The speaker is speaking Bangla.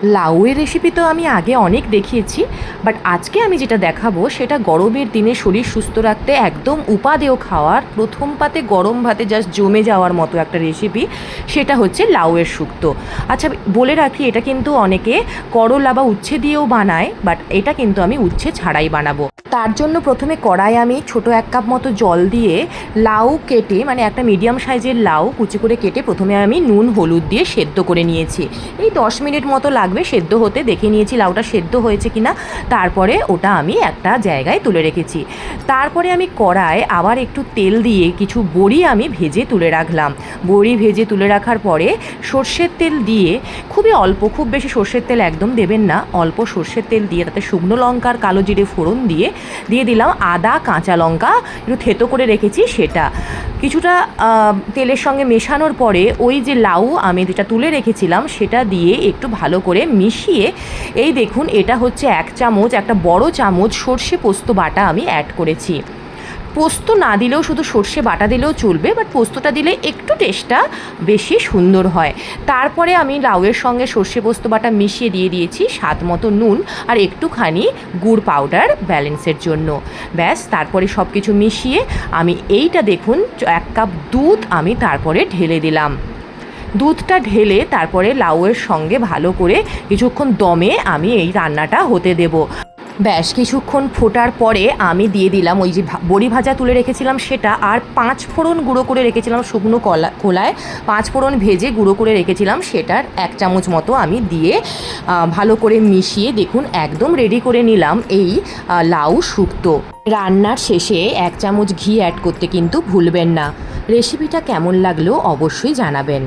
লাউয়ের রেসিপি তো আমি আগে অনেক দেখিয়েছি, বাট আজকে আমি যেটা দেখাবো সেটা গরমের দিনে শরীর সুস্থ রাখতে একদম উপাদেয় খাওয়ার প্রথম পাতে গরম ভাতে জাস্ট জমে যাওয়ার মতো একটা রেসিপি। সেটা হচ্ছে লাউয়ের শুক্তো। আচ্ছা, বলে রাখি এটা কিন্তু অনেকে করলা বা উচ্ছে দিয়েও বানায়, বাট এটা কিন্তু আমি উচ্ছে ছাড়াই বানাবো। তার জন্য প্রথমে কড়াই আমি ছোট 1 কাপ মতো জল দিয়ে লাউ কেটে, মানে একটা মিডিয়াম সাইজের লাউ কুচি করে কেটে প্রথমে আমি নুন হলুদ দিয়ে সেদ্ধ করে নিয়েছি। এই 10 মিনিট মতো লাগবে সেদ্ধ হতে। দেখে নিয়েছি লাউটা সেদ্ধ হয়েছে কিনা, তারপরে ওটা আমি একটা জায়গায় তুলে রেখেছি। তারপরে আমি কড়ায় আবার একটু তেল দিয়ে কিছু বড়ি আমি ভেজে তুলে রাখলাম। বড়ি ভেজে তুলে রাখার পরে সর্ষের তেল দিয়ে, খুবই অল্প, খুব বেশি সর্ষের তেল একদম দেবেন না, অল্প সর্ষের তেল দিয়ে তাতে শুকনো লঙ্কার কালো জিরে ফোড়ন দিয়ে দিলাম আদা কাঁচা লঙ্কা একটু থেতো করে রেখেছি সেটা। কিছুটা তেলের সঙ্গে মেশানোর পরে ওই যে লাউ আমি যেটা তুলে রেখেছিলাম সেটা দিয়ে একটু ভালো করে মিশিয়ে, এই দেখুন এটা হচ্ছে 1 চামচ, একটা বড় চামচ সর্ষে পোস্ত বাটা আমি অ্যাড করেছি। পোস্ত না দিলেও শুধু সর্ষে বাটা দিলেও চলবে, বাট পোস্তটা দিলে একটু টেস্টটা বেশি সুন্দর হয়। তারপরে আমি লাউয়ের সঙ্গে সর্ষে পোস্ত বাটা মিশিয়ে দিয়ে দিয়েছি স্বাদ মতো নুন আর একটুখানি গুড় পাউডার ব্যালেন্সের জন্য। ব্যাস, তারপরে সব কিছু মিশিয়ে আমি এইটা দেখুন 1 কাপ দুধ আমি তারপরে ঢেলে দিলাম। দুধটা ঢেলে তারপরে লাউয়ের সঙ্গে ভালো করে কিছুক্ষণ দমে আমি এই রান্নাটা হতে দেব। ব্যাস কিছুক্ষণ ফোটার পরে আমি দিয়ে দিলাম ওই যে বড়ি ভাজা তুলে রেখেছিলাম সেটা, আর 5 ফোড়ন গুঁড়ো করে রেখেছিলাম শুকনো খোলায় 5 ফোড়ন ভেজে গুঁড়ো করে রেখেছিলাম, সেটার 1 চামচ মতো আমি দিয়ে ভালো করে মিশিয়ে দেখুন একদম রেডি করে নিলাম এই লাউ শুক্তো। রান্নার শেষে 1 চামচ ঘি অ্যাড করতে কিন্তু ভুলবেন না। রেসিপিটা কেমন লাগলো অবশ্যই জানাবেন।